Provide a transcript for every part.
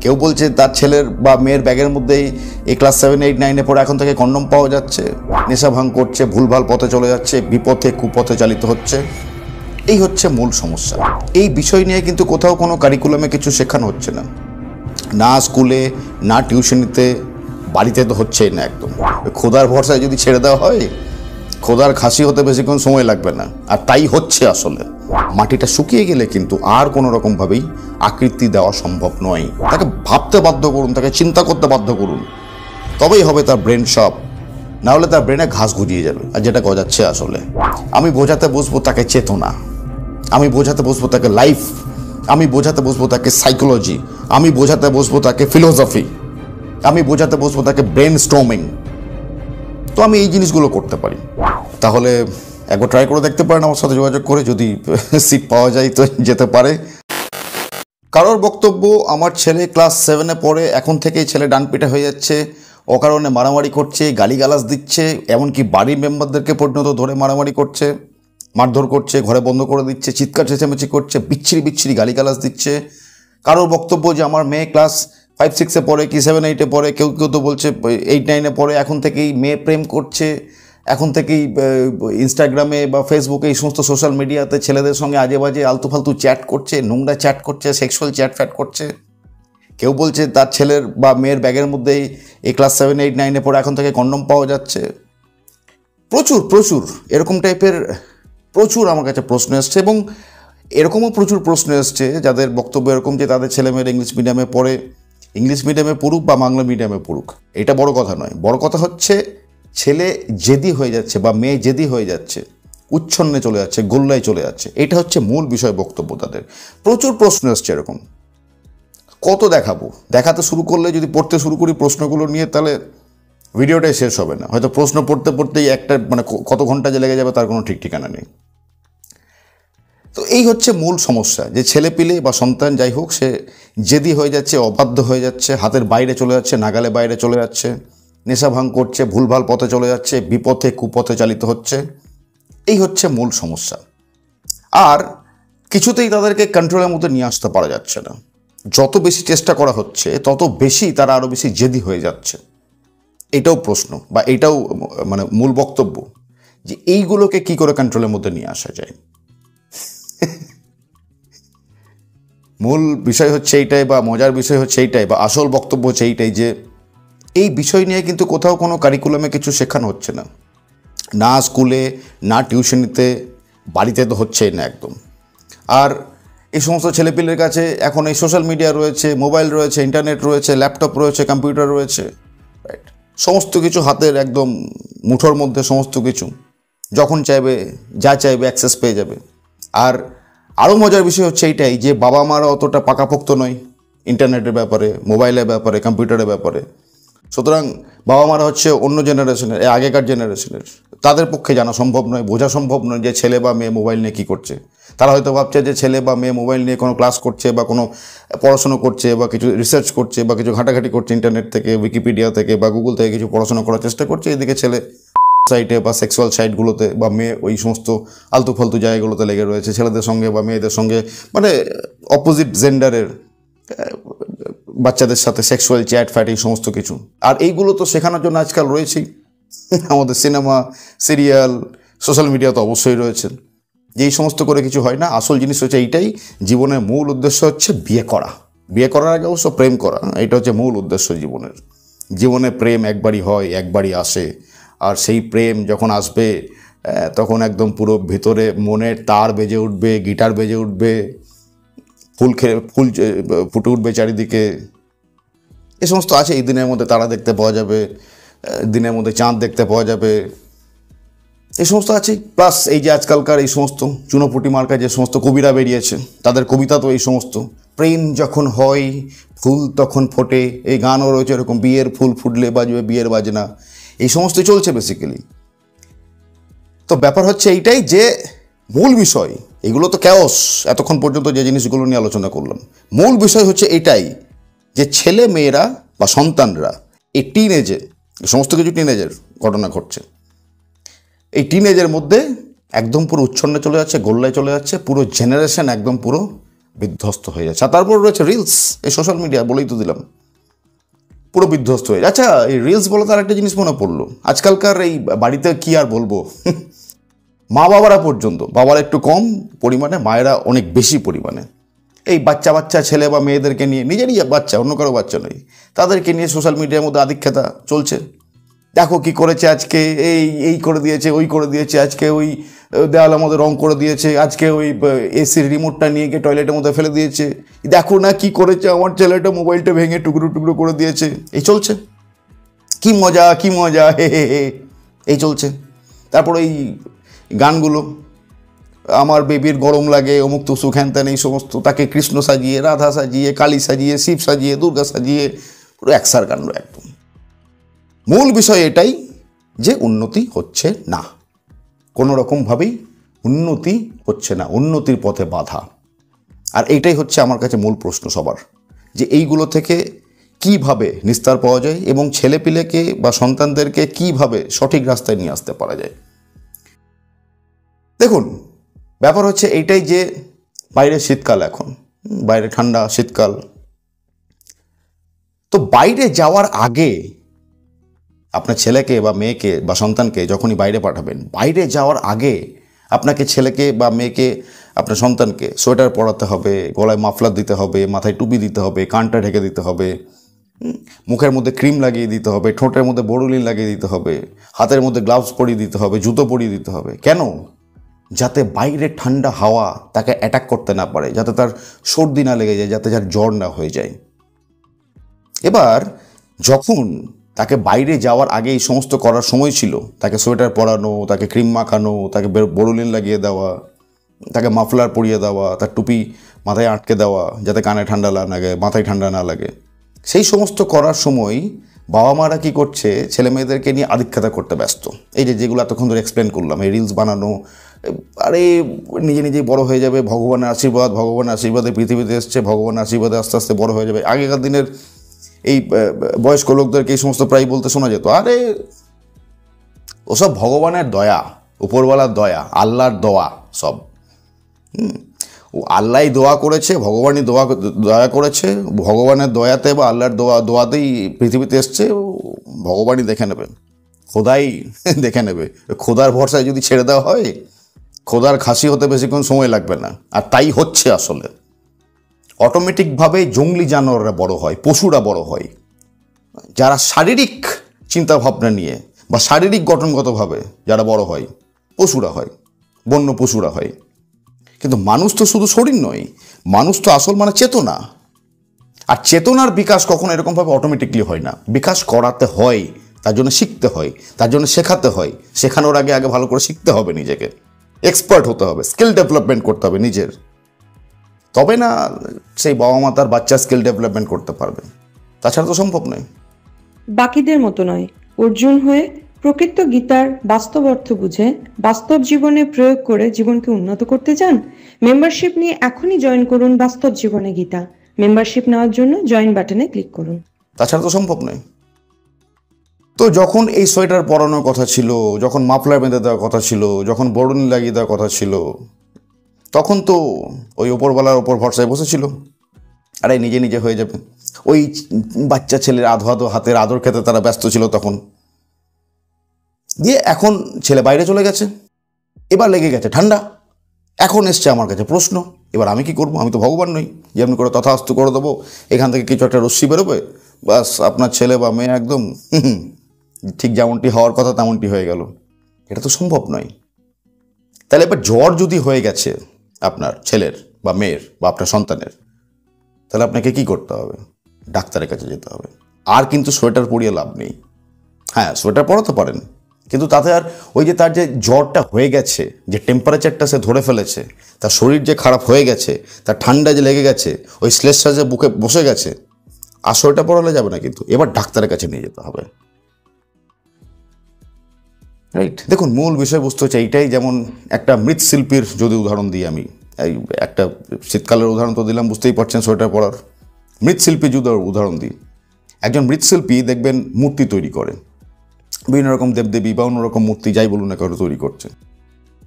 কেউ বলছে তার ছেলের বা মেয়ের ব্যাগের মধ্যেই এই ক্লাস 7, 8, 9-এ পড়ে এখন থেকে কন্ডম পাওয়া যাচ্ছে, নেশা ভাঙ করছে, ভুলভাল পথে চলে যাচ্ছে, বিপথে কুপথে চালিত হচ্ছে। এই হচ্ছে মূল সমস্যা। এই বিষয় নিয়ে কিন্তু কোথাও কোনো কারিকুলামে কিছু শেখানো হচ্ছে না, না স্কুলে, না টিউশনিতে, বাড়িতে তো হচ্ছেই না। একদম খোদার ভরসায় যদি ছেড়ে দেওয়া হয়, খোদার খাসি হতে বেশিক্ষণ সময় লাগবে না। আর তাই হচ্ছে। আসলে মাটিটা শুকিয়ে গেলে কিন্তু আর কোনো রকমভাবেই আকৃতি দেওয়া সম্ভব নয়। তাকে ভাবতে বাধ্য করুন, তাকে চিন্তা করতে বাধ্য করুন, তবেই হবে তার ব্রেন শপ। না হলে তার ব্রেনে ঘাস গজিয়ে যাবে। আর যেটা গজাচ্ছে আসলে, আমি বোঝাতে বসবো তাকে চেতনা, আমি বোঝাতে বসবো তাকে লাইফ, আমি বোঝাতে বসবো তাকে সাইকোলজি, আমি বোঝাতে বসবো তাকে ফিলোসফি, আমি বোঝাতে বসবো তাকে ব্রেন স্টর্মিং। তো আমি এই জিনিসগুলো করতে পারি। তাহলে একবার ট্রাই করে দেখতে পারেন আমার সাথে যোগাযোগ করে, যদি সিট পাওয়া যায় তো যেতে পারে। কারোর বক্তব্য, আমার ছেলে ক্লাস 7-এ পড়ে, এখন থেকেই ছেলে ডানপিটে হয়ে যাচ্ছে, অকারণে মারামারি করছে, গালিগালাজ দিচ্ছে, এমনকি বাড়ির মেম্বারদেরকে পর্যন্ত ধরে মারামারি করছে, মারধর করছে, ঘরে বন্ধ করে দিচ্ছে, চিৎকার চেঁচামেচি করছে, বিচ্ছিরি বিচ্ছিরি গালিগালাজ দিচ্ছে। কারোর বক্তব্য যে আমার মেয়ে ক্লাস 5-6-এ পড়ে কি 7-8-এ পড়ে, কেউ কেউ তো বলছে 8-9-এ পড়ে, এখন থেকেই মেয়ে প্রেম করছে, এখন থেকেই ইনস্টাগ্রামে বা ফেসবুকে এই সমস্ত সোশ্যাল মিডিয়াতে ছেলেদের সঙ্গে আজে বাজে আলতু ফালতু চ্যাট করছে, নোংরা চ্যাট করছে, সেক্সুয়াল চ্যাট ফ্যাট করছে। কেউ বলছে তার ছেলের বা মেয়ের ব্যাগের মধ্যেই এই ক্লাস 7, 8, 9-এ পড়ে এখন থেকে কন্ডম পাওয়া যাচ্ছে। প্রচুর প্রচুর এরকম টাইপের প্রচুর আমার কাছে প্রশ্ন এসছে, এবং এরকমও প্রচুর প্রশ্ন এসছে যাদের বক্তব্য এরকম যে তাদের ছেলেমেয়েরা ইংলিশ মিডিয়ামে পড়ে, ইংলিশ মিডিয়ামে পড়ুক বা বাংলা মিডিয়ামে পড়ুক, এটা বড় কথা নয়। বড় কথা হচ্ছে ছেলে জেদি হয়ে যাচ্ছে বা মেয়ে জেদি হয়ে যাচ্ছে, উচ্ছন্নে চলে যাচ্ছে, গোল্লায় চলে যাচ্ছে। এটা হচ্ছে মূল বিষয় বক্তব্য তাদের। প্রচুর প্রশ্ন এসছে এরকম। কত দেখাবো? দেখাতে শুরু করলে, যদি পড়তে শুরু করি প্রশ্নগুলো নিয়ে, তাহলে ভিডিওটাই শেষ হবে না। হয়তো প্রশ্ন পড়তে পড়তেই একটা কত ঘন্টা যে লেগে যাবে তার কোনো ঠিক ঠিকানা নেই। তো এই হচ্ছে মূল সমস্যা, যে ছেলে পিলে বা সন্তান যাই হোক, সে জেদি হয়ে যাচ্ছে, অবাধ্য হয়ে যাচ্ছে, হাতের বাইরে চলে যাচ্ছে, নাগালে বাইরে চলে যাচ্ছে, নেশা ভাঙ করছে, ভুলভাল পথে চলে যাচ্ছে, বিপথে কুপথে চালিত হচ্ছে। এই হচ্ছে মূল সমস্যা। আর কিছুতেই তাদেরকে কন্ট্রোলের মধ্যে নিয়ে আসতে পারা যাচ্ছে না। যত বেশি চেষ্টা করা হচ্ছে তত বেশি তারা আরও বেশি জেদি হয়ে যাচ্ছে। এটাও প্রশ্ন, বা এটাও মূল বক্তব্য, যে এইগুলোকে কি করে কন্ট্রোলের মধ্যে নিয়ে আসা যায়। মূল বিষয় হচ্ছে এইটাই, বা মজার বিষয় হচ্ছে এইটাই, বা আসল বক্তব্য হচ্ছে এইটাই, যে এই বিষয় নিয়ে কিন্তু কোথাও কোনো কারিকুলামে কিছু শেখানো হচ্ছে না, না স্কুলে, না টিউশনিতে, বাড়িতে তো হচ্ছেই না একদম। আর এই সমস্ত ছেলেপিলের কাছে এখন এই সোশ্যাল মিডিয়া রয়েছে, মোবাইল রয়েছে, ইন্টারনেট রয়েছে, ল্যাপটপ রয়েছে, কম্পিউটার রয়েছে, রাইট? সমস্ত কিছু হাতের একদম মুঠোর মধ্যে, সমস্ত কিছু যখন চাইবে যা চাইবে অ্যাক্সেস পেয়ে যাবে। আর আরও মজার বিষয় হচ্ছে এইটাই, যে বাবা মারা অতটা পাকাপোক্ত নয় ইন্টারনেটের ব্যাপারে, মোবাইলের ব্যাপারে, কম্পিউটারের ব্যাপারে। সুতরাং বাবা মারা হচ্ছে অন্য জেনারেশনের, আগেকার জেনারেশনের, তাদের পক্ষে জানা সম্ভব নয়, বোঝা সম্ভব নয় যে ছেলে বা মেয়ে মোবাইল নিয়ে কী করছে। তারা হয়তো ভাবছে যে ছেলে বা মেয়ে মোবাইল নিয়ে কোনো ক্লাস করছে, বা কোনো পড়াশোনা করছে, বা কিছু রিসার্চ করছে, বা কিছু ঘাটাঘাটি করছে ইন্টারনেট থেকে, উইকিপিডিয়া থেকে বা গুগল থেকে কিছু পড়াশোনা করার চেষ্টা করছে। এদিকে ছেলে সাইটে বা সেক্সুয়াল সাইটগুলোতে, বা মেয়ে ওই সমস্ত আলতু ফালতু জায়গাগুলোতে লেগে রয়েছে, ছেলেদের সঙ্গে বা মেয়েদের সঙ্গে, অপোজিট জেন্ডারের বাচ্চাদের সাথে সেক্সুয়াল চ্যাট ফ্যাট, এই সমস্ত কিছু। আর এইগুলো তো শেখানোর জন্য আজকাল রয়েছেই আমাদের সিনেমা, সিরিয়াল, সোশ্যাল মিডিয়া তো অবশ্যই রয়েছে। যে এই সমস্ত করে কিছু হয় না। আসল জিনিস হচ্ছে এইটাই, জীবনের মূল উদ্দেশ্য হচ্ছে বিয়ে করা। বিয়ে করার আগে অবশ্য প্রেম করা, এটা হচ্ছে মূল উদ্দেশ্য জীবনের। জীবনে প্রেম একবারই হয়, একবারই আসে। আর সেই প্রেম যখন আসবে তখন একদম পুরো ভিতরে মনের তার বেজে উঠবে, গিটার বেজে উঠবে, ফুল ফুটে উঠবে চারিদিকে। এ সমস্ত আছে। এই দিনের মধ্যে তারা দেখতে পাওয়া যাবে, দিনের মধ্যে চাঁদ দেখতে পাওয়া যাবে, এই সমস্ত আছে। প্লাস এই যে আজকালকার এই সমস্ত চুনোপুটি মার্কা যে সমস্ত কবিরা বেরিয়েছে, তাদের কবিতা তো এই সমস্ত, প্রেম যখন হয় ফুল তখন ফোটে, এই গানও রয়েছে এরকম, বিয়ের ফুল ফুটলে বাজবে বিয়ের বাজনা, এই সমস্ত চলছে বেসিক্যালি। তো ব্যাপার হচ্ছে এইটাই, যে মূল বিষয়, এগুলো তো ক্যাওস এতক্ষণ পর্যন্ত যে জিনিসগুলো নিয়ে আলোচনা করলাম, মূল বিষয় হচ্ছে এটাই, যে ছেলে মেয়েরা বা সন্তানরা এই টিনেজে, সমস্ত কিছু টিনেজের ঘটনা ঘটছে, এই টিনেজের মধ্যে একদম পুরো উচ্ছন্নে চলে যাচ্ছে, গোল্লায় চলে যাচ্ছে, পুরো জেনারেশন একদম পুরো বিধ্বস্ত হয়ে যাচ্ছে। আর তারপর রয়েছে রিলস, এই সোশ্যাল মিডিয়া, বলেই তো দিলাম, পুরো বিধ্বস্ত হয়ে। আচ্ছা, এই রিলস বলে তার একটা জিনিস মনে পড়লো, আজকালকার এই বাড়িতে কি আর বলবো, মা বাবারা পর্যন্ত, বাবারা একটু কম পরিমাণে, মায়েরা অনেক বেশি পরিমাণে এই বাচ্চা বাচ্চা ছেলে বা মেয়েদেরকে নিয়ে, নিজেরই বাচ্চা, অন্য কারো বাচ্চা নয়, তাদেরকে নিয়ে সোশ্যাল মিডিয়ার মধ্যে আধিক্যতা চলছে। দেখো কি করেছে আজকে, এই করে দিয়েছে, ওই করে দিয়েছে, আজকে ওই দেওয়ালের মধ্যে রং করে দিয়েছে, আজকে ওই এসির রিমোটটা নিয়ে গিয়ে টয়লেটের মধ্যে ফেলে দিয়েছে, দেখো না কি করেছে আমার ছেলেটা, মোবাইলটা ভেঙে টুকরো টুকরো করে দিয়েছে, এই চলছে। কি মজা, কি মজা, হে হে হে, এই চলছে। তারপর এই গানগুলো, আমার বেবির গরম লাগে, অমুক তুসুক হ্যান ত্যান, এই সমস্ত, তাকে কৃষ্ণ সাজিয়ে, রাধা সাজিয়ে, কালী সাজিয়ে, শিব সাজিয়ে, দুর্গা সাজিয়ে, পুরো একসার কাণ্ড একদম। মূল বিষয় এটাই যে উন্নতি হচ্ছে না, কোনো রকমভাবেই উন্নতি হচ্ছে না, উন্নতির পথে বাধা। আর এইটাই হচ্ছে আমার কাছে মূল প্রশ্ন সবার, যে এইগুলো থেকে কিভাবে নিস্তার পাওয়া যায় এবং ছেলেপিলেকে বা সন্তানদেরকে কিভাবে সঠিক রাস্তায় নিয়ে আসতে পারা যায়। দেখুন, ব্যাপার হচ্ছে এইটাই যে বাইরে শীতকাল, এখন বাইরে ঠান্ডা শীতকাল, তো বাইরে যাওয়ার আগে আপনার ছেলেকে বা মেয়েকে বা সন্তানকে যখনই বাইরে পাঠাবেন, বাইরে যাওয়ার আগে আপনাকে ছেলেকে বা মেয়েকে, আপনার সন্তানকে সোয়েটার পরাতে হবে, গলায় মাফলার দিতে হবে, মাথায় টুপি দিতে হবে, কানটা ঢেকে দিতে হবে, মুখের মধ্যে ক্রিম লাগিয়ে দিতে হবে, ঠোঁটের মধ্যে বোরোলিন লাগিয়ে দিতে হবে, হাতের মধ্যে গ্লাভস পরিয়ে দিতে হবে, জুতো পরিয়ে দিতে হবে। কেন? যাতে বাইরে ঠান্ডা হাওয়া তাকে অ্যাটাক করতে না পারে, যাতে তার সর্দি না লেগে যায়, যাতে তার জ্বর না হয়ে যায়। এবার যখন তাকে বাইরে যাওয়ার আগে এই সমস্ত করার সময় ছিল, তাকে সোয়েটার পরানো, তাকে ক্রিম মাখানো, তাকে বোরোলিন লাগিয়ে দেওয়া, তাকে মাফলার পরিয়ে দেওয়া, তার টুপি মাথায় আটকে দেওয়া যাতে কানে ঠান্ডা না লাগে, মাথায় ঠান্ডা না লাগে, সেই সমস্ত করার সময় বাবা মারা কী করছে, ছেলে মেয়েদেরকে নিয়ে আধিক্যতা করতে ব্যস্ত। এই যেগুলো এতক্ষণ ধরে এক্সপ্লেন করলাম, এই রিলস বানানো, আরে নিজে নিজেই বড় হয়ে যাবে, ভগবানের আশীর্বাদ, ভগবানের আশীর্বাদে পৃথিবীতে এসছে, ভগবানের আশীর্বাদে আস্তে আস্তে বড় হয়ে যাবে। আগেকার দিনের এই বয়স্ক লোকদেরকে এই সমস্ত প্রায় বলতে শোনা যেত, আরে ওসব ভগবানের দয়া, উপরওয়ালার দয়া, আল্লাহর দোয়া সব। ও আল্লাহই দোয়া করেছে, ভগবানই দয়া করেছে, ভগবানের দয়াতে বা আল্লাহর দোয়াতেই পৃথিবীতে এসছে, ভগবানই দেখে নেবে, খোদাই দেখে নেবে। খোদার ভরসায় যদি ছেড়ে দেওয়া হয়, খোদার খাসি হতে বেশিক্ষণ সময় লাগবে না। আর তাই হচ্ছে আসলে, অটোমেটিকভাবে জঙ্গলি জানোয়াররা বড় হয়, পশুরা বড় হয়, যারা শারীরিক চিন্তাভাবনা নিয়ে বা শারীরিক গঠনগতভাবে যারা বড় হয়, পশুরা হয়, বন্য পশুরা হয়। কিন্তু মানুষ তো শুধু শরীর নয়, মানুষ তো আসল মানে চেতনা। আর চেতনার বিকাশ কখনো এরকমভাবে অটোমেটিকলি হয় না, বিকাশ করাতে হয়, তার জন্য শিখতে হয়, তার জন্য শেখাতে হয়। শেখানোর আগে ভালো করে শিখতে হবে, নিজেকে এক্সপার্ট হতে হবে, স্কিল ডেভেলপমেন্ট করতে হবে নিজের, তবে না সেই বাবা মা তার বাচ্চা স্কিল ডেভেলপমেন্ট করতে পারবে, তাছাড়া তো সম্ভব নয়। বাকিদের মতো নয়, অর্জুন হয়ে প্রকৃত গীতার বাস্তব অর্থ বুঝে বাস্তব জীবনে প্রয়োগ করে জীবনকে উন্নত করতে চান? মেম্বারশিপ নিয়ে এখনই জয়েন করুন বাস্তব জীবনে গীতা। মেম্বারশিপ নেওয়ার জন্য জয়েন বাটনে ক্লিক করুন। তাছাড়া তো সম্ভব নয়। তো যখন এই সোয়েটার পরানোর কথা ছিল, যখন মাফলার বেঁধে দেওয়ার কথা ছিল, যখন বোরোলিন লাগিয়ে দেওয়ার কথা ছিল, তখন তো ওই ওপরওয়ালার ওপর ভরসায় বসেছিল, আরে নিজে নিজে হয়ে যাবে। ওই বাচ্চা ছেলের আধো হাতের আদর খেতে তারা ব্যস্ত ছিল তখন। দিয়ে এখন ছেলে বাইরে চলে গেছে, এবার লেগে গেছে ঠান্ডা। এখন এসছে আমার কাছে প্রশ্ন, এবার আমি কি করব? আমি তো ভগবান নই যে এমনি করে তথাস্তু করে দেবো, এখান থেকে কিছু একটা রশ্মি বেরোবে, বাস আপনার ছেলে বা মেয়ে একদম ঠিক যেমনটি হওয়ার কথা তেমনটি হয়ে গেল। এটা তো সম্ভব নয়। তাহলে এবার জ্বর যদি হয়ে গেছে আপনার ছেলের বা মেয়ের বা আপনার সন্তানের, তাহলে আপনাকে কি করতে হবে? ডাক্তারের কাছে যেতে হবে। আর কিন্তু সোয়েটার পরিয়ে লাভ নেই। হ্যাঁ, সোয়েটার পরাতে পারেন, কিন্তু তাতে আর ওই যে তার যে জ্বরটা হয়ে গেছে, যে টেম্পারেচারটা সে ধরে ফেলেছে, তার শরীর যে খারাপ হয়ে গেছে, তার ঠান্ডা যে লেগে গেছে, ওই শ্লেষটা যে বুকে বসে গেছে, আর সোয়েটার পরালে যাবে না, কিন্তু এবার ডাক্তারের কাছে নিয়ে যেতে হবে। রাইট? দেখুন, মূল বিষয়বস্তু হচ্ছে এইটাই। যেমন একটা মৃৎশিল্পীর যদি উদাহরণ দিই, আমি এই একটা শীতকালের উদাহরণ তো দিলাম, বুঝতেই পারছেন সোয়েটার পরার। মৃৎশিল্পী যদি উদাহরণ দিই, একজন মৃৎশিল্পী দেখবেন মূর্তি তৈরি করে, বিভিন্ন রকম দেবদেবী বা অন্যরকম মূর্তি যাই বলুন না কেন তৈরি করছে।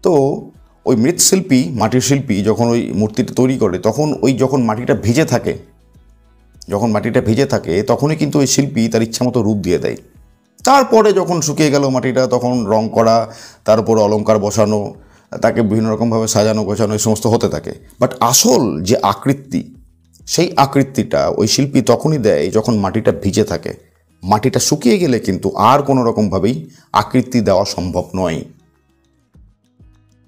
তো ওই মৃৎশিল্পী, মাটির শিল্পী যখন ওই মূর্তিটা তৈরি করে, তখন যখন মাটিটা ভিজে থাকে, তখনই কিন্তু ওই শিল্পী তার ইচ্ছা মতো রূপ দিয়ে দেয়। তারপরে যখন শুকিয়ে গেল মাটিটা, তখন রং করা, তার উপর অলংকার বসানো, তাকে বিভিন্ন রকমভাবে সাজানো গোছানো, এই সমস্ত হতে থাকে। বাট আসল যে আকৃতি, সেই আকৃতিটা ওই শিল্পী তখনই দেয় যখন মাটিটা ভিজে থাকে। মাটিটা শুকিয়ে গেলে কিন্তু আর কোনো রকমভাবেই আকৃতি দেওয়া সম্ভব নয়।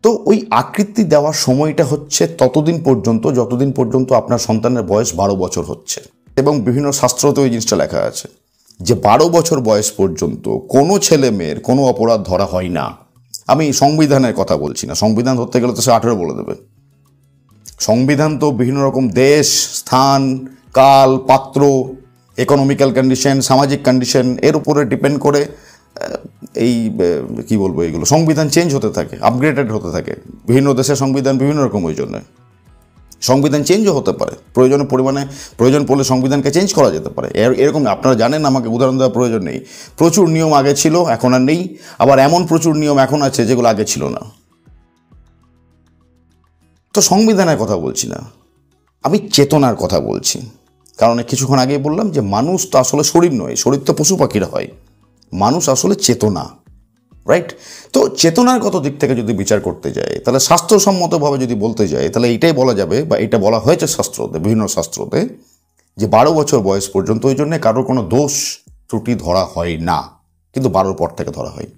তো ওই আকৃতি দেওয়ার সময়টা হচ্ছে ততদিন পর্যন্ত যতদিন পর্যন্ত আপনার সন্তানের বয়স 12 বছর হচ্ছে। এবং বিভিন্ন শাস্ত্রতে ওই জিনিসটা লেখা আছে যে 12 বছর বয়স পর্যন্ত কোনো ছেলে মেয়ের কোনো অপরাধ ধরা হয় না। আমি সংবিধানের কথা বলছি না, সংবিধান ধরতে গেলে তো সে 18 বলে দেবে। সংবিধান তো বিভিন্ন রকম দেশ, স্থান, কাল, পাত্র, ইকোনমিক্যাল কন্ডিশন, সামাজিক কন্ডিশন, এর উপরে ডিপেন্ড করে এই কি বলবো, এইগুলো সংবিধান চেঞ্জ হতে থাকে, আপগ্রেডেড হতে থাকে। বিভিন্ন দেশের সংবিধান বিভিন্ন রকম, ওই জন্য সংবিধান চেঞ্জও হতে পারে। প্রয়োজন পড়লে সংবিধানকে চেঞ্জ করা যেতে পারে। এরকম আপনারা জানেন, আমাকে উদাহরণ দেওয়ার প্রয়োজন নেই। প্রচুর নিয়ম আগে ছিল, এখন আর নেই। আবার এমন প্রচুর নিয়ম এখন আছে যেগুলো আগে ছিল না। তো সংবিধানের কথা বলছি না, আমি চেতনার কথা বলছি। কারণ কিছুক্ষণ আগেই বললাম যে মানুষ তো আসলে শরীর নয়, শরীর তো পশু পাখিরা হয়, মানুষ আসলে চেতনা, রাইট? তো চেতনার কত দিক থেকে যদি বিচার করতে যায়, তাহলে স্বাস্থ্যসম্মতভাবে যদি বলতে যায়, তাহলে এইটাই বলা যাবে, বা এটা বলা হয়েছে শাস্ত্রতে, বিভিন্ন শাস্ত্রতে, যে 12 বছর বয়স পর্যন্ত ওই জন্যে কারোর কোনো দোষ ত্রুটি ধরা হয় না, কিন্তু 12 পর থেকে ধরা হয়।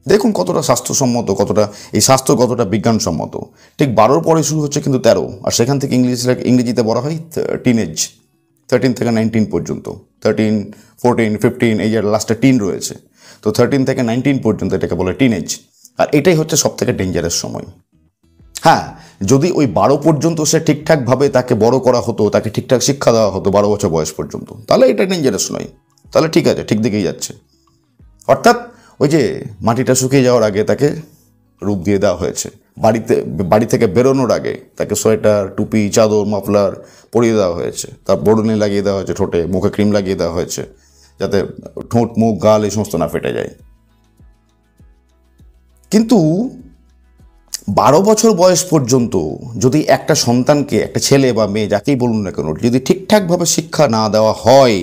দেখুন কতটা স্বাস্থ্যসম্মত, কতটা এই স্বাস্থ্য কতটা বিজ্ঞানসম্মত। ঠিক 12 পরে শুরু হচ্ছে কিন্তু 13, আর সেখান থেকে ইংরেজিতে বলা হয় টিনেজ, 13 থেকে 19 পর্যন্ত, 13, 14, 15, এই যে লাস্টে টিন রয়েছে। তো 13 থেকে 19 পর্যন্ত এটাকে বলে টিনেজ। আর এটাই হচ্ছে সব থেকে ডেঞ্জারাস সময়। হ্যাঁ, যদি ওই 12 পর্যন্ত সে ঠিকঠাকভাবে তাকে বড় করা হতো, তাকে ঠিকঠাক শিক্ষা দেওয়া হতো 12 বছর বয়স পর্যন্ত, তাহলে এটা ডেঞ্জারাস নয়, তাহলে ঠিক আছে, ঠিক দিকেই যাচ্ছে। অর্থাৎ ওই যে মাটিটা শুকিয়ে যাওয়ার আগে তাকে রূপ দিয়ে দেওয়া হয়েছে, বাড়ি থেকে বেরোনোর আগে তাকে সোয়েটার, টুপি, চাদর, মাফলার পরিয়ে দেওয়া হয়েছে, তার বড়নি লাগিয়ে দেওয়া হয়েছে, ঠোঁটে মুখে ক্রিম লাগিয়ে দেওয়া হয়েছে, যাতে ঠোঁট, মুখ, গাল এই সমস্ত না ফেটে যায়। কিন্তু 12 বছর বয়স পর্যন্ত যদি একটা সন্তানকে, একটা ছেলে বা মেয়ে যাকেই বলুন না কেন, যদি ঠিকঠাকভাবে শিক্ষা না দেওয়া হয়,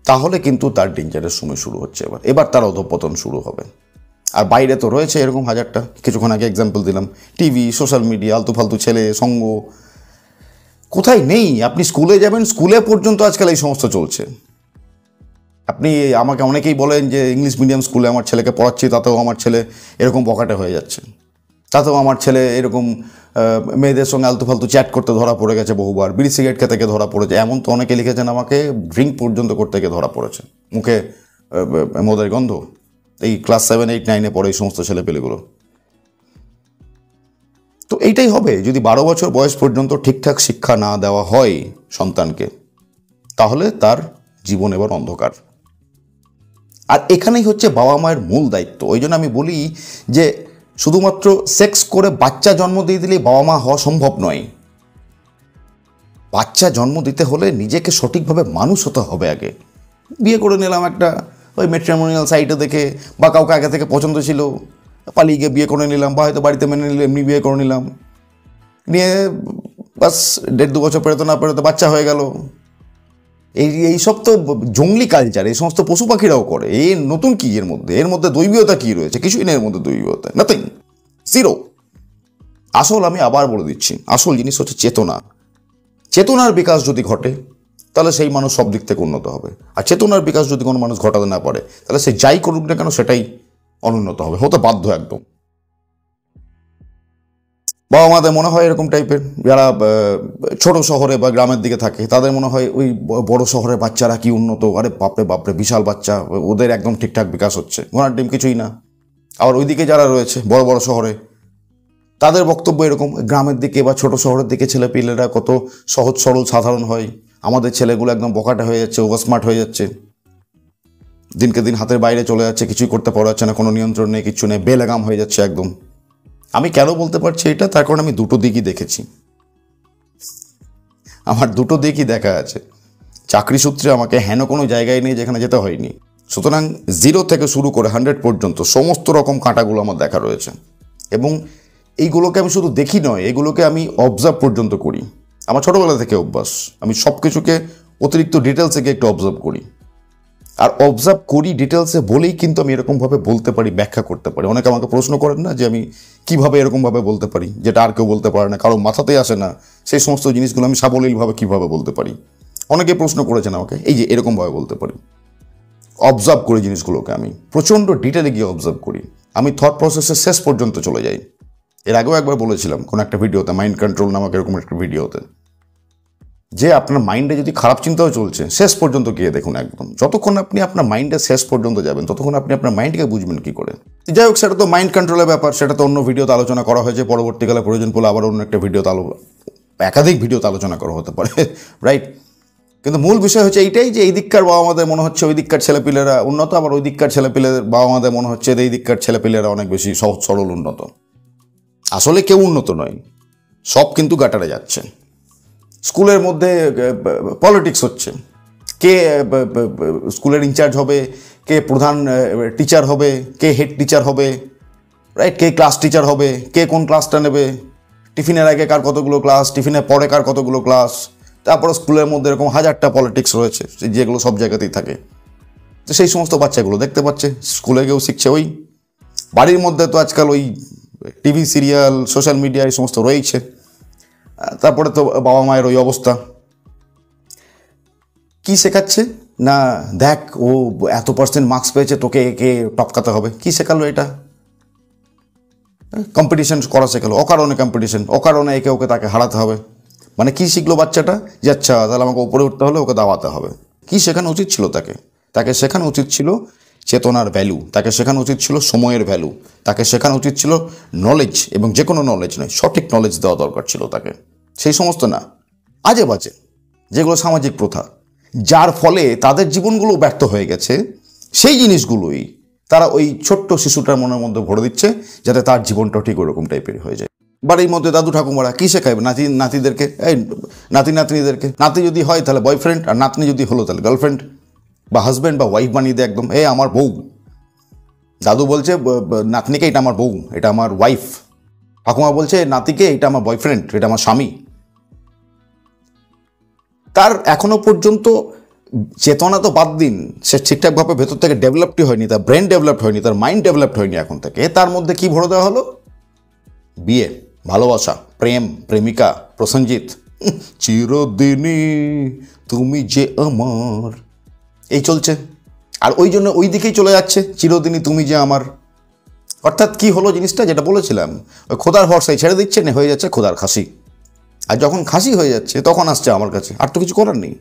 তাহলে কিন্তু তার ডেঞ্জারের সময় শুরু হচ্ছে। এবার তার অধঃপতন শুরু হবে। আর বাইরে তো রয়েছে এরকম হাজারটা, কিছুক্ষণ আগে এক্সাম্পল দিলাম, টিভি, সোশ্যাল মিডিয়া, আলতু ফালতু ছেলে সঙ্গ, কোথায় নেই। আপনি স্কুলে যাবেন, স্কুলে পর্যন্ত আজকাল এই সমস্ত চলছে। আপনি আমাকে অনেকেই বলেন যে ইংলিশ মিডিয়াম স্কুলে আমার ছেলেকে পড়াচ্ছি, তাতেও আমার ছেলে এরকম বকাটে হয়ে যাচ্ছে, তাতেও আমার ছেলে এরকম মেয়েদের সঙ্গে আলতু ফালতু চ্যাট করতে ধরা পড়ে গেছে বহুবার, বিড়ি সিগারেট খেতে গিয়ে ধরা পড়েছে। এমন তো অনেকে লিখেছেন আমাকে, ড্রিঙ্ক পর্যন্ত করতে গিয়ে ধরা পড়েছে, মুখে মদের গন্ধ। এই ক্লাস 7, 8, 9-এ পড়ে এই সমস্ত ছেলেপেলেগুলো। তো এইটাই হবে, যদি 12 বছর বয়স পর্যন্ত ঠিকঠাক শিক্ষা না দেওয়া হয় সন্তানকে, তাহলে তার জীবন এবার অন্ধকার। আর এখানেই হচ্ছে বাবা মায়ের মূল দায়িত্ব। ওই জন্য আমি বলি যে শুধুমাত্র সেক্স করে বাচ্চা জন্ম দিয়ে দিলেই বাবা মা হওয়া সম্ভব নয়। বাচ্চা জন্ম দিতে হলে নিজেকে সঠিকভাবে মানুষ হতে হবে আগে। বিয়ে করে নিলাম একটা ওই ম্যাট্রিমোনিয়াল সাইটে দেখে, বা কাউকে আগে থেকে পছন্দ ছিল, পালিয়ে গিয়ে বিয়ে করে নিলাম, বা হয়তো বাড়িতে মেনে নিলে এমনি বিয়ে করে নিলাম, নিয়ে বাস 1.5-2 বছর পেরোতে না পেরোতে বাচ্চা হয়ে গেল। এইসব তো জঙ্গলি কালচার, এই সমস্ত পশু পাখিরাও করে। নতুন কি এর মধ্যে দৈবীয়তা কি রয়েছে? কিছুই নেই এর মধ্যে দৈবীয়তা, নাথিং, জিরো। আসল, আমি আবার বলে দিচ্ছি, আসল জিনিস হচ্ছে চেতনা। চেতনার বিকাশ যদি ঘটে, তাহলে সেই মানুষ সব দিক থেকে উন্নত হবে। আর চেতনার বিকাশ যদি কোনো মানুষ ঘটাতে না পারে, তাহলে সে যাই করুক না কেন সেটাই অনুন্নত হবে, হতে বাধ্য একদম। বাবা মাদের মনে হয় এরকম টাইপের, যারা ছোট শহরে বা গ্রামের দিকে থাকে, তাদের মনে হয় ওই বড় শহরের বাচ্চারা কি উন্নত, আরে বাপরে বাপরে বিশাল বাচ্চা, ওদের একদম ঠিকঠাক বিকাশ হচ্ছে, ঘোড়ার ডিম কিছুই না। আবার ওইদিকে যারা রয়েছে বড় বড় শহরে, তাদের বক্তব্য এরকম, গ্রামের দিকে বা ছোট শহরের দিকে ছেলেপিলেরা কত সহজ সরল সাধারণ হয়, আমাদের ছেলেগুলো একদম বকাটা হয়ে যাচ্ছে, ওভার স্মার্ট হয়ে যাচ্ছে, দিনকে দিন হাতের বাইরে চলে যাচ্ছে, কিছুই করতে পারা যাচ্ছে না, কোনো নিয়ন্ত্রণ নেই, কিচ্ছু নেই, বেলাগাম হয়ে যাচ্ছে একদম। আমি কেন বলতে পারছি এটা? তার কারণ আমি দুটো দিকই দেখেছি, আমার দুটো দিকই দেখা আছে। চাকরি সূত্রে আমাকে হেন কোনো জায়গায় নেই যেখানে যেতে হয়নি। সুতরাং 0 থেকে শুরু করে 100 পর্যন্ত সমস্ত রকম কাঁটাগুলো আমার দেখা রয়েছে। এবং এইগুলোকে আমি শুধু দেখি নয়, এগুলোকে আমি অবজার্ভ পর্যন্ত করি। আমার ছোটোবেলা থেকে অভ্যাস, আমি সব কিছুকে অতিরিক্ত ডিটেলসে গিয়ে একটু অবজার্ভ করি। আর অবজার্ভ করি ডিটেলসে বলেই কিন্তু আমি এরকমভাবে বলতে পারি, ব্যাখ্যা করতে পারি। অনেকে আমাকে প্রশ্ন করেন না যে আমি কীভাবে এরকমভাবে বলতে পারি, যেটা আর কেউ বলতে পারে না, কারো মাথাতেই আসে না, সেই সমস্ত জিনিসগুলো আমি সাবলীলভাবে কীভাবে বলতে পারি। অনেকে প্রশ্ন করেছেন আমাকে, এই যে এরকমভাবে বলতে পারি। অবজার্ভ করি জিনিসগুলোকে, আমি প্রচণ্ড ডিটেলে গিয়ে অবজার্ভ করি। আমি থট প্রসেসের শেষ পর্যন্ত চলে যাই। এর আগেও একবার বলেছিলাম কোনো একটা ভিডিওতে, মাইন্ড কন্ট্রোল নামক এরকম একটা ভিডিওতে, যে আপনার মাইন্ডে যদি খারাপ চিন্তাও চলছে, শেষ পর্যন্ত গিয়ে দেখুন একদম। যতক্ষণ আপনি আপনার মাইন্ডে শেষ পর্যন্ত যাবেন, ততক্ষণ আপনি আপনার মাইন্ডকে বুঝবেন কী করে। যাই হোক, সেটা তো মাইন্ড কন্ট্রোলের ব্যাপার, সেটা তো অন্য ভিডিওতে আলোচনা করা হয়েছে। পরবর্তীকালে প্রয়োজন পড়লে আবার অন্য একটা ভিডিওতে একাধিক ভিডিওতে আলোচনা করা হতে পারে, রাইট? কিন্তু মূল বিষয় হচ্ছে এইটাই যে এই দিককার বাবা মাদের মনে হচ্ছে ওই দিককার ছেলেপিলেরা উন্নত, আবার ওই দিককার ছেলেপিলের বাবা মাদের মনে হচ্ছে এই দিককার ছেলেপিলেরা অনেক বেশি সহজ সরল উন্নত। আসলে কেউ উন্নত নয়, সব কিন্তু গাটারে যাচ্ছে। স্কুলের মধ্যে পলিটিক্স হচ্ছে, কে স্কুলের ইনচার্জ হবে, কে প্রধান টিচার হবে, কে হেড টিচার হবে, রাইট? কে ক্লাস টিচার হবে, কে কোন ক্লাসটা নেবে, টিফিনের আগে কার কতগুলো ক্লাস, টিফিনের পরে কার কতগুলো ক্লাস। তারপরে স্কুলের মধ্যে এরকম হাজারটা পলিটিক্স রয়েছে, যেগুলো সব জায়গাতেই থাকে। তো সেই সমস্ত বাচ্চাগুলো দেখতে পাচ্ছে, স্কুলে গিয়েও শিখছে। ওই বাড়ির মধ্যে তো আজকাল ওই টিভি সিরিয়াল, সোশ্যাল মিডিয়া এই সমস্ত রয়েছে। তারপরে তো বাবা মায়ের ওই অবস্থা। কি শেখাচ্ছে না, দেখ ও এত % মার্কস পেয়েছে, তোকে একে টপকাতে হবে। কি শেখালো এটা? কম্পিটিশন করা শেখালো, অকারণে কম্পিটিশন, অকারণে একে ওকে তাকে হারাতে হবে। মানে কি শিখলো বাচ্চাটা? যে আচ্ছা তাহলে আমাকে উপরে উঠতে হলে ওকে দাওয়াতে হবে। কি শেখানো উচিত ছিল তাকে? তাকে শেখানো উচিত ছিল চেতনার ভ্যালু, তাকে শেখানো উচিত ছিল সময়ের ভ্যালু, তাকে শেখানো উচিত ছিল নলেজ, এবং যে কোনো নলেজ নয়, সঠিক নলেজ দেওয়া দরকার ছিল তাকে। সেই সমস্ত না, আজে বাজে যেগুলো সামাজিক প্রথা, যার ফলে তাদের জীবনগুলো ব্যর্থ হয়ে গেছে, সেই জিনিসগুলোই তারা ওই ছোট্ট শিশুটার মনের মধ্যে ভরে দিচ্ছে, যাতে তার জীবনটাও ঠিক ওরকম টাইপের হয়ে যায়। বাড়ির মধ্যে দাদু ঠাকুমারা কী শেখাবে নাতিদেরকে, এই নাতিদেরকে? নাতি যদি হয় তাহলে বয়ফ্রেন্ড, আর নাতনি যদি হলো তাহলে গার্লফ্রেন্ড বা হাজব্যান্ড বা ওয়াইফ বানিয়ে দেয় একদম। আমার বউ। দাদু বলছে নাতনিকে এটা আমার বউ, এটা আমার ওয়াইফ। ঠাকুমা বলছে নাতিকে এটা আমার বয়ফ্রেন্ড, এটা আমার স্বামী। তার এখনো পর্যন্ত চেতনা তো বাদ দিন, সে ঠিকঠাকভাবে ভেতর থেকে ডেভেলপড হয়নি, তার ব্রেন ডেভেলপড হয়নি, তার মাইন্ড ডেভেলপড হয়নি এখন থেকে। তার মধ্যে কি ভরে দেওয়া হলো? বিয়ে, ভালোবাসা, প্রেম, প্রেমিকা, প্রসেনজিৎ, চিরদিনই তুমি যে আমার, এই চলছে। আর ওই জন্য ওই দিকেই চলে যাচ্ছে, চিরদিনই তুমি যে আমার। অর্থাৎ কি হলো জিনিসটা, যেটা বলেছিলাম, ওই খোদার ভরসায় ছেড়ে দিচ্ছে, না হয়ে যাচ্ছে খোদার খাসি। আর যখন খাসি হয়ে যাচ্ছে তখন আসছে আমার কাছে, আর তো কিছু করার নেই।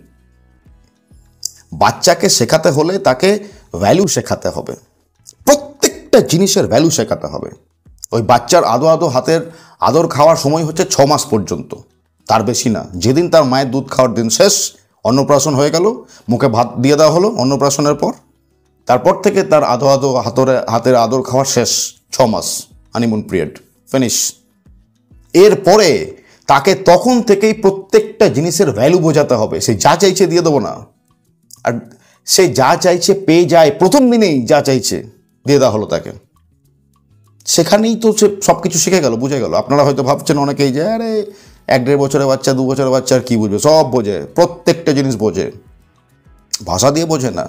বাচ্চাকে শেখাতে হলে তাকে ভ্যালু শেখাতে হবে, প্রত্যেকটা জিনিসের ভ্যালু শেখাতে হবে। ওই বাচ্চার হাতের আদর খাওয়ার সময় হচ্ছে 6 মাস পর্যন্ত, তার বেশি না। যেদিন তার মায়ের দুধ খাওয়ার দিন শেষ, অন্নপ্রাশন হয়ে গেল, মুখে ভাত দিয়ে দেওয়া হলো অন্নপ্রাশনের পর, তারপর থেকে তার হাতের আদর খাওয়া শেষ। 6 মাস হানিমুন পিরিয়ড, ফিনিশ। এরপরে তাকে তখন থেকেই প্রত্যেকটা জিনিসের ভ্যালু বোঝাতে হবে। সে যা চাইছে দিয়ে দেবো না, আর সে যা চাইছে পেয়ে যায়। প্রথম দিনেই যা চাইছে দিয়ে দেওয়া হলো তাকে, সেখানেই তো সে সব কিছু শিখে গেল, বুঝে গেল। আপনারা হয়তো ভাবছেন অনেকেই যে আরে 1-1.5 বছরের বাচ্চা, 2 বছরের বাচ্চা আর কী বুঝবে? সব বোঝে, প্রত্যেকটা জিনিস বোঝে, ভাষা দিয়ে বোঝে না,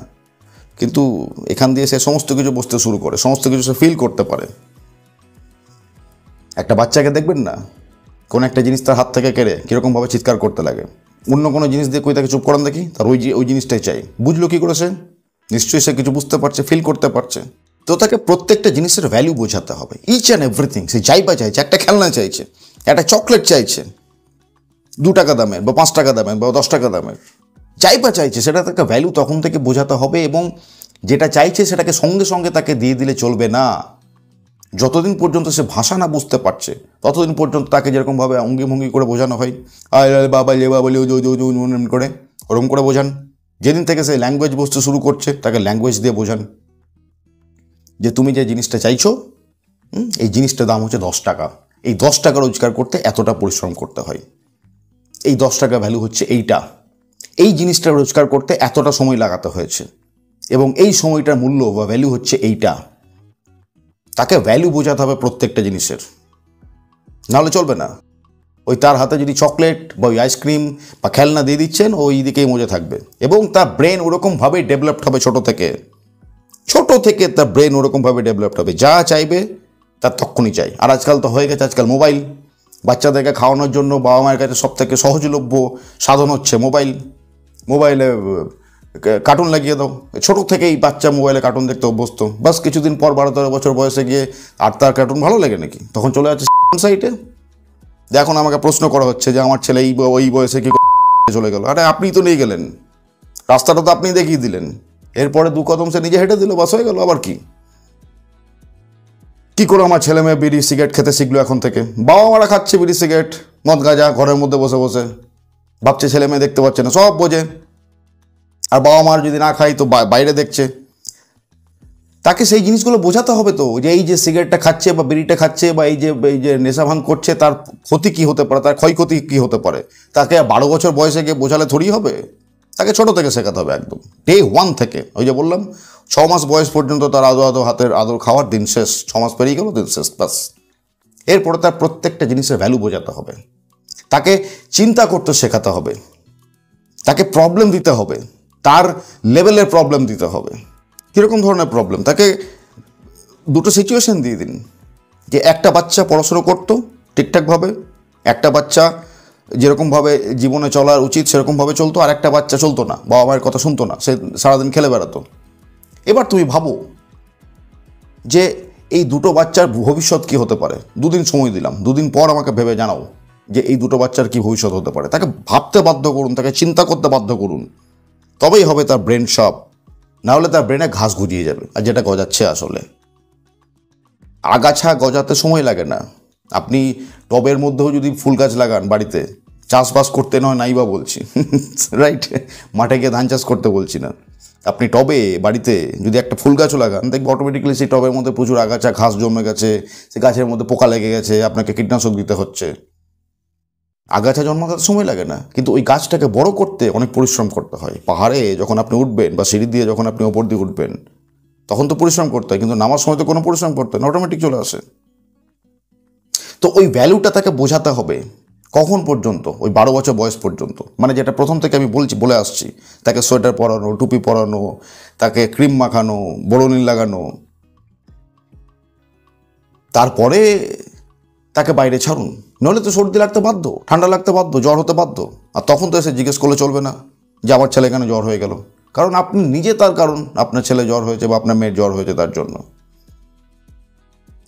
কিন্তু এখান দিয়ে সে সমস্ত কিছু বুঝতে শুরু করে, সমস্ত কিছু সে ফিল করতে পারে। একটা বাচ্চাকে দেখবেন না, কোনো একটা জিনিস তার হাত থেকে কেড়ে কীরকমভাবে চিৎকার করতে লাগে। অন্য কোনো জিনিস দিয়ে কই তাকে চুপ করান দেখি, তার ওই জিনিসটাই চাই। বুঝলো কী করে সে? নিশ্চয়ই সে কিছু বুঝতে পারছে, ফিল করতে পারছে। তো তাকে প্রত্যেকটা জিনিসের ভ্যালু বোঝাতে হবে, ইচ অ্যান্ড এভরিথিং। সে যাইবা চাইছে, একটা খেলনা চাইছে, একটা চকলেট চাইছে, 2 টাকা দামের বা 5 টাকা দামের বা 10 টাকা দামের, যাইবা চাইছে, সেটা তাকে ভ্যালু তখন থেকে বোঝাতে হবে। এবং যেটা চাইছে সেটাকে সঙ্গে সঙ্গে তাকে দিয়ে দিলে চলবে না। যতদিন পর্যন্ত সে ভাষা না বুঝতে পারছে, ততদিন পর্যন্ত তাকে যেরকমভাবে অঙ্গি ভঙ্গি করে বোঝানো হয়, বাবা লে বাবা করে, ওরকম করে বোঝান। যেদিন থেকে সে ল্যাঙ্গুয়েজ বুঝতে শুরু করছে, তাকে ল্যাঙ্গুয়েজ দিয়ে বোঝান যে তুমি যে জিনিসটা চাইছো, এই জিনিসটার দাম হচ্ছে 10 টাকা। এই 10 টাকা রোজগার করতে এতটা পরিশ্রম করতে হয়। এই 10 টাকা ভ্যালু হচ্ছে এইটা। এই জিনিসটা রোজগার করতে এতটা সময় লাগাতে হয়েছে, এবং এই সময়টার মূল্য বা ভ্যালু হচ্ছে এইটা। তাকে ভ্যালু বোঝাতে হবে প্রত্যেকটা জিনিসের, নাহলে চলবে না। ওই তার হাতে যদি চকলেট বা ওই আইসক্রিম বা খেলনা দিয়ে দিচ্ছেন, ওই দিকেই মজে থাকবে। এবং তার ব্রেন ওরকমভাবেই ডেভেলপড হবে ছোট থেকে তার ব্রেন ওরকমভাবে ডেভেলপড হবে, যা চাইবে তার তক্ষণই চাই। আর আজকাল তো হয়ে গেছে, আজকাল মোবাইল বাচ্চাদেরকে খাওয়ানোর জন্য বাবা মায়ের কাছে সব থেকে সহজলভ্য সাধন হচ্ছে মোবাইলে কার্টুন লাগিয়ে দাও। ছোটো থেকেই বাচ্চা মোবাইলে কার্টুন দেখতে অভ্যস্ত, বাস কিছুদিন পর 12-13 বছর বয়সে গিয়ে আর তার কার্টুন ভালো লাগে নাকি, তখন চলে যাচ্ছে সাইটে। এখন আমাকে প্রশ্ন করা হচ্ছে যে আমার ছেলে ওই বয়সে কি চলে গেল। আরে আপনি তো নিয়ে গেলেন, রাস্তাটা তো আপনি দেখিয়ে দিলেন, এরপরে 2 কদম সে নিজে হেঁটে দিল, বাস হয়ে গেল। আবার কি করে আমার ছেলে মেয়ে বিড়ি সিগারেট খেতে শিখলো এখন থেকে? বাবা মারা খাচ্ছে বিড়ি সিগারেট মদ গাঁজা ঘরের মধ্যে বসে বসে, ভাবছে ছেলে মেয়ে দেখতে পাচ্ছে না, সব বোঝে। আর বাবা মার যদি না খাই তো বাইরে দেখছে। তাকে সেই জিনিসগুলো বোঝাতে হবে তো, যে এই যে সিগারেটটা খাচ্ছে বা বিড়িটা খাচ্ছে বা এই যে নেশা ভাঙ করছে, তার ক্ষতি কী হতে পারে, তার ক্ষয়ক্ষতি কী হতে পারে। তাকে 12 বছর বয়সে গিয়ে বোঝালে থোড়ি হবে, তাকে ছোটো থেকে শেখাতে হবে একদম ডে 1 থেকে। ওই যে বললাম 6 মাস বয়স পর্যন্ত তার হাতের আদর খাওয়ার দিন শেষ, 6 মাস পেরিয়ে গেল দিন শেষ, বাস। এরপরে তার প্রত্যেকটা জিনিসের ভ্যালু বোঝাতে হবে, তাকে চিন্তা করতে শেখাতে হবে, তাকে প্রবলেম দিতে হবে, তার লেভেলের প্রবলেম দিতে হবে। কীরকম ধরনের প্রবলেম? তাকে 2টো সিচুয়েশন দিয়ে দিন, যে একটা বাচ্চা পড়াশুনো করতো ঠিকঠাকভাবে, একটা বাচ্চা যেরকমভাবে জীবনে চলার উচিত সেরকমভাবে চলতো, আর একটা বাচ্চা চলতো না, বাবা মায়ের কথা শুনতো না, সে সারাদিন খেলে বেড়াতো। এবার তুমি ভাবো যে এই 2টো বাচ্চার ভবিষ্যৎ কী হতে পারে। 2 দিন সময় দিলাম, 2 দিন পর আমাকে ভেবে জানাও যে এই 2টো বাচ্চার কী ভবিষ্যৎ হতে পারে। তাকে ভাবতে বাধ্য করুন, তাকে চিন্তা করতে বাধ্য করুন, তবেই হবে তার ব্রেন শার্প। না হলে তার ব্রেনে ঘাস গজিয়ে যাবে, আর যেটা গজাচ্ছে আসলে। আগাছা গজাতে সময় লাগে না। আপনি টবের মধ্যেও যদি ফুল গাছ লাগান বাড়িতে, চাষবাস করতে নাই বা বলছি, রাইট, মাঠে গিয়ে ধান চাষ করতে বলছি না, আপনি টবে বাড়িতে যদি একটা ফুল গাছও লাগান, দেখবে অটোমেটিক্যালি সেই টবের মধ্যে প্রচুর আগাছা ঘাস জমে গেছে, সে গাছের মধ্যে পোকা লেগে গেছে, আপনাকে কীটনাশক দিতে হচ্ছে। আগাছা জন্মাতে সময় লাগে না, কিন্তু ওই গাছটাকে বড় করতে অনেক পরিশ্রম করতে হয়। পাহাড়ে যখন আপনি উঠবেন বা সিঁড়ি দিয়ে যখন আপনি ওপর দিয়ে উঠবেন, তখন তো পরিশ্রম করতে হয়, কিন্তু নামার সময় তো কোনো পরিশ্রম করতে হয় না, অটোমেটিক চলে আসে। তো ওই ভ্যালুটা তাকে বোঝাতে হবে। কখন পর্যন্ত? ওই 12 বছর বয়স পর্যন্ত, মানে যেটা প্রথম থেকে আমি বলে আসছি। তাকে সোয়েটার পরানো, টুপি পরানো, তাকে ক্রিম মাখানো, বোরোনিল লাগানো, তারপরে তাকে বাইরে ছাড়ুন। নইলে তো সর্দি লাগতে বাধ্য, ঠান্ডা লাগতে বাধ্য, জ্বর হতে বাধ্য। আর তখন তো এসে জিজ্ঞেস করলে চলবে না যে আমার ছেলে কেন জ্বর হয়ে গেল, কারণ আপনি নিজে তার কারণ। আপনার ছেলে জ্বর হয়েছে বা আপনার মেয়ের জ্বর হয়েছে তার জন্য।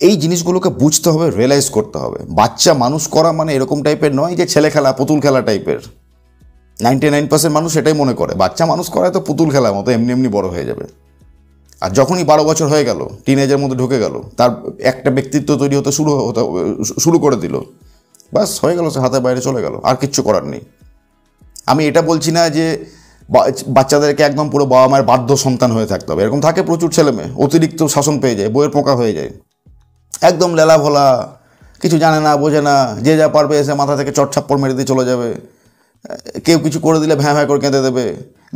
এই জিনিসগুলোকে বুঝতে হবে, রিয়েলাইজ করতে হবে। বাচ্চা মানুষ করা মানে এরকম টাইপের নয় যে ছেলে খেলা পুতুল খেলা টাইপের। 99% মানুষ সেটাই মনে করে, বাচ্চা মানুষ করায় তো পুতুল খেলার মতো, এমনি এমনি বড় হয়ে যাবে। আর যখনই 12 বছর হয়ে গেল, টিনেজের মধ্যে ঢুকে গেল, তার একটা ব্যক্তিত্ব তৈরি হতে শুরু করে দিল, বাস হয়ে গেল, সে হাতের বাইরে চলে গেল, আর কিচ্ছু করার নেই। আমি এটা বলছি না যে বাচ্চাদেরকে একদম পুরো বাবা মায়ের বাধ্য সন্তান হয়ে থাকতে হবে, এরকম থাকে প্রচুর ছেলে মেয়ে, অতিরিক্ত শাসন পেয়ে যায়, বইয়ের পোকা হয়ে যায়, একদম লেলা ভোলা, কিছু জানে না বোঝে না, যে যা পারবে এসে মাথা থেকে চটছাপ্পড় মেরে দিয়ে চলে যাবে। কেউ কিছু করে দিলে ভ্যাঁ ভ্যাঁ করে কেঁদে দেবে।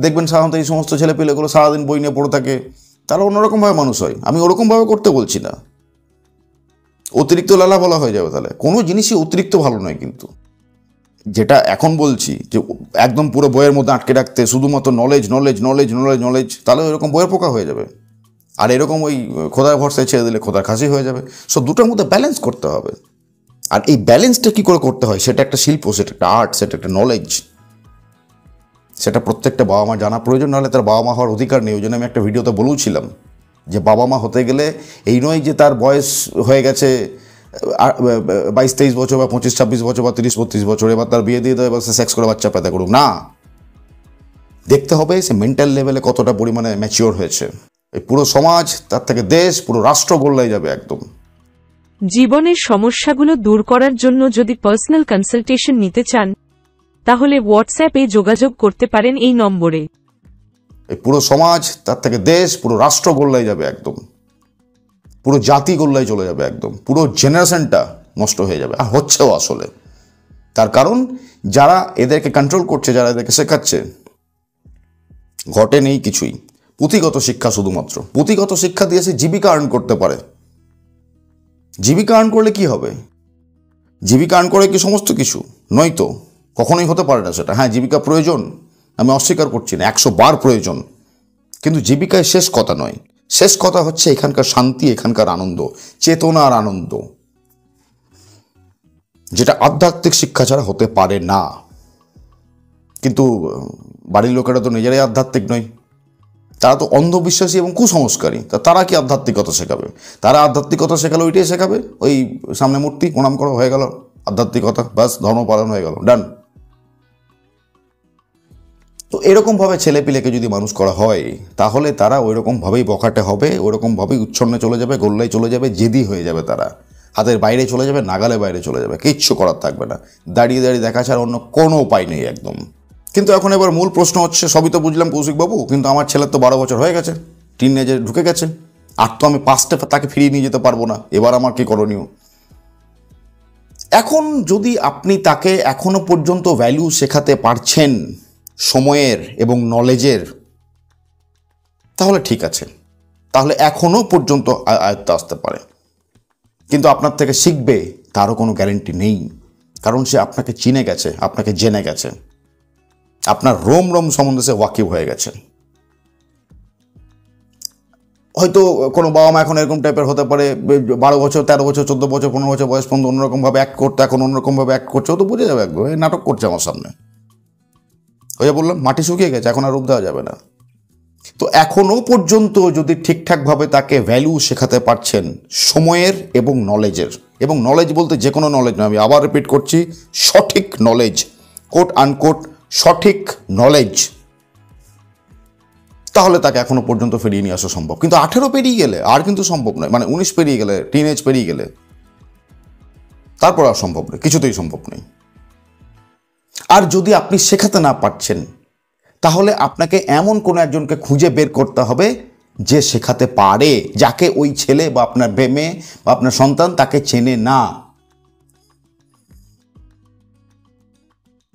দেখবেন সাধারণত এই সমস্ত ছেলেপিলেগুলো সারাদিন বই নিয়ে পড়ে থাকে, তারা অন্যরকমভাবে মানুষ হয়। আমি ওরকমভাবে করতে বলছি না, অতিরিক্ত লালা বলা হয়ে যাবে, তাহলে কোনো জিনিসই অতিরিক্ত ভালো নয়। কিন্তু যেটা এখন বলছি যে একদম পুরো বইয়ের মধ্যে আটকে রাখতে, শুধুমাত্র knowledge knowledge knowledge knowledge knowledge, তাহলে এরকম বইয়ের পোকা হয়ে যাবে। আর এরকম ওই খোদার ভরসায় ছেড়ে দিলে খোদার খাসি হয়ে যাবে। সো দুটোর মধ্যে ব্যালেন্স করতে হবে। আর এই ব্যালেন্সটা কী করে করতে হয়, সেটা একটা শিল্প, সেটা একটা আর্ট, সেটা একটা নলেজ, সেটা প্রত্যেকটা বাবা মা জানা প্রয়োজন। নাহলে তার বাবা মা হওয়ার অধিকার নেই। ওই জন্য আমি একটা ভিডিওতে বলেছিলাম যে বাবা মা হতে গেলে এই নয় যে তার বয়স হয়ে গেছে 22-23 বছর বা 25-26 বছর বা 30-32 বছর, এবার তার বিয়ে দিয়ে দেয়, এবার সে সেক্স করে বাচ্চা পেদা করুক না। দেখতে হবে সে মেন্টাল লেভেলে কতটা পরিমাণে ম্যাচিওর হয়েছে। এই পুরো সমাজ, তার থেকে দেশ, পুরো রাষ্ট্র গোল্লায় যাবে একদম। জীবনের সমস্যাগুলো দূর করার জন্য যদি পার্সোনাল কনসালটেশন নিতে চান, তাহলে হোয়াটসঅ্যাপে যোগাযোগ করতে পারেন এই নম্বরে। এই পুরো সমাজ, তার থেকে দেশ, পুরো রাষ্ট্র গোল্লায় যাবে একদম, পুরো জাতি গোল্লায় চলে যাবে একদম, পুরো জেনারেশনটা নষ্ট হয়ে যাবে। আর হচ্ছেও আসলে। তার কারণ যারা এদেরকে কন্ট্রোল করছে, যারা এদেরকে শেখাচ্ছে, ঘটে নেই কিছুই। পুঁথিগত শিক্ষা, শুধুমাত্র পুঁথিগত শিক্ষা দিয়ে সে জীবিকা আর্ন করতে পারে। জীবিকা আর্ন করলে কি হবে? জীবিকা আর্ন করে কি সমস্ত কিছু? নয় তো, কখনোই হতে পারে না সেটা। হ্যাঁ, জীবিকা প্রয়োজন, আমি অস্বীকার করছি না, 100 বার প্রয়োজন, কিন্তু জীবিকায় শেষ কথা নয়। শেষ কথা হচ্ছে এখানকার শান্তি, এখানকার আনন্দ, চেতনার আনন্দ, যেটা আধ্যাত্মিক শিক্ষা ছাড়া হতে পারে না। কিন্তু বাড়ির লোকেরা তো নিজেরাই আধ্যাত্মিক নয়, তারা তো অন্ধবিশ্বাসী এবং কুসংস্কারী। তারা কি আধ্যাত্মিকতা শেখাবে? তারা আধ্যাত্মিকতা শেখালে ওইটাই শেখাবে, ওই সামনে মূর্তি প্রণাম করা হয়ে গেল আধ্যাত্মিকতা, ব্যাস ধর্ম পালন হয়ে গেল, ডান। তো এরকমভাবে ছেলেপিলেকে যদি মানুষ করা হয় তাহলে তারা ওই রকমভাবেই বখাটে হবে, ওই রকমভাবেই উচ্ছন্নে চলে যাবে, গোল্লায় চলে যাবে, জেদি হয়ে যাবে, তারা হাতের বাইরে চলে যাবে, নাগালে বাইরে চলে যাবে, কিচ্ছু করার থাকবে না, দাঁড়িয়ে দাঁড়িয়ে দেখা ছাড়া অন্য কোনো উপায় নেই একদম। কিন্তু এখন এবার মূল প্রশ্ন হচ্ছে, সবই তো বুঝলাম কৌশিকবাবু, কিন্তু আমার ছেলের তো 12 বছর হয়ে গেছে, টিনেজে ঢুকে গেছে, আর তো আমি পাস্টে তাকে ফিরিয়ে নিয়ে যেতে পারবো না, এবার আমার কি করণীয়? এখন যদি আপনি তাকে এখনো পর্যন্ত ভ্যালু শেখাতে পারছেন সময়ের এবং নলেজের, তাহলে ঠিক আছে, তাহলে এখনো পর্যন্ত আয়ত্তে আসতে পারে। কিন্তু আপনার থেকে শিখবে তারও কোনো গ্যারেন্টি নেই, কারণ সে আপনাকে চিনে গেছে, আপনাকে জেনে গেছে, আপনার রোম রোম সম্বন্ধে সে ওয়াকিব হয়ে গেছে। হয়তো কোনো বাবা মা এখন এরকম টাইপের হতে পারে, 12 বছর, 13 বছর, 14 বছর, 15 বছর বয়স পর্যন্ত অন্যরকমভাবে অ্যাক্ট করতে, এখন অন্যরকমভাবে অ্যাক্ট করছে, ও তো বুঝে যাবে একদম, এই নাটক করছে আমার সামনে। ওই যে বললাম, মাটি শুকিয়ে গেছে, এখন আর রূপ দেওয়া যাবে না। তো এখনো পর্যন্ত যদি ঠিকঠাকভাবে তাকে ভ্যালু শেখাতে পারছেন সময়ের এবং নলেজের, এবং নলেজ বলতে যে কোনো নলেজ না, আমি আবার রিপিট করছি, সঠিক নলেজ, কোট আনকোট সঠিক নলেজ, তাহলে তাকে এখনো পর্যন্ত ফিরিয়ে নিয়ে আসা সম্ভব। কিন্তু 18 পেরিয়ে গেলে আর কিন্তু সম্ভব নয়, মানে 19 পেরিয়ে গেলে, টিনেজ পেরিয়ে গেলে তারপর আর সম্ভব নয়, কিছুতেই সম্ভব নেই। আর যদি আপনি শেখাতে না পারছেন, তাহলে আপনাকে এমন কোনো একজনকে খুঁজে বের করতে হবে যে শেখাতে পারে, যাকে ওই ছেলে বা আপনার মেয়ে বা আপনার সন্তান তাকে চেনে না।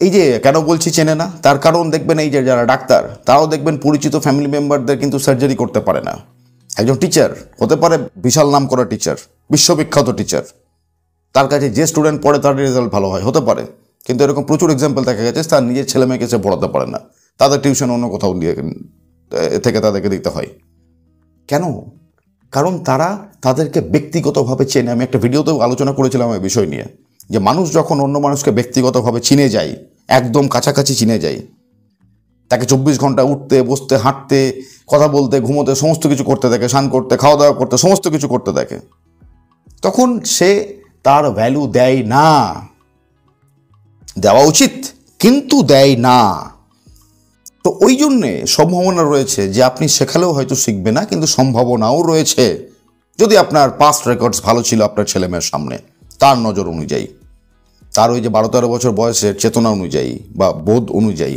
এই যে কেন বলছি চেনে না, তার কারণ দেখবেন, এই যে যারা ডাক্তার, তারাও দেখবেন পরিচিত ফ্যামিলি মেম্বারদের কিন্তু সার্জারি করতে পারে না। একজন টিচার হতে পারে বিশাল নাম করা টিচার, বিশ্ববিখ্যাত টিচার, তার কাছে যে স্টুডেন্ট পড়ে তার রেজাল্ট ভালো হয়, হতে পারে, কিন্তু এরকম প্রচুর এক্সাম্পল দেখা গেছে তার নিজের ছেলে মেয়েকে সে পড়াতে পারে না, তাদের টিউশন অন্য কোথাও দিয়ে থেকে তাদেরকে দিতে হয়। কেন? কারণ তারা তাদেরকে ব্যক্তিগতভাবে চেনে। আমি একটা ভিডিওতেও আলোচনা করেছিলাম এই বিষয় নিয়ে, যে মানুষ যখন অন্য মানুষকে ব্যক্তিগতভাবে চিনে যায়, একদম কাছাকাছি চিনে যায়, তাকে 24 ঘন্টা উঠতে, বসতে, হাঁটতে, কথা বলতে, ঘুমোতে, সমস্ত কিছু করতে দেখে, স্নান করতে, খাওয়া দাওয়া করতে, সমস্ত কিছু করতে দেখে, তখন সে তার ভ্যালু দেয় না। দেওয়া উচিত, কিন্তু দেয় না। তো ওই জন্যে সম্ভাবনা রয়েছে যে আপনি শেখালেও হয়তো শিখবে না, কিন্তু সম্ভাবনাও রয়েছে, যদি আপনার পাস্ট রেকর্ডস ভালো ছিল আপনার ছেলে মেয়ের সামনে, তার নজর অনুযায়ী, তার ওই যে 12-13 বছর বয়সের চেতনা অনুযায়ী বা বোধ অনুযায়ী,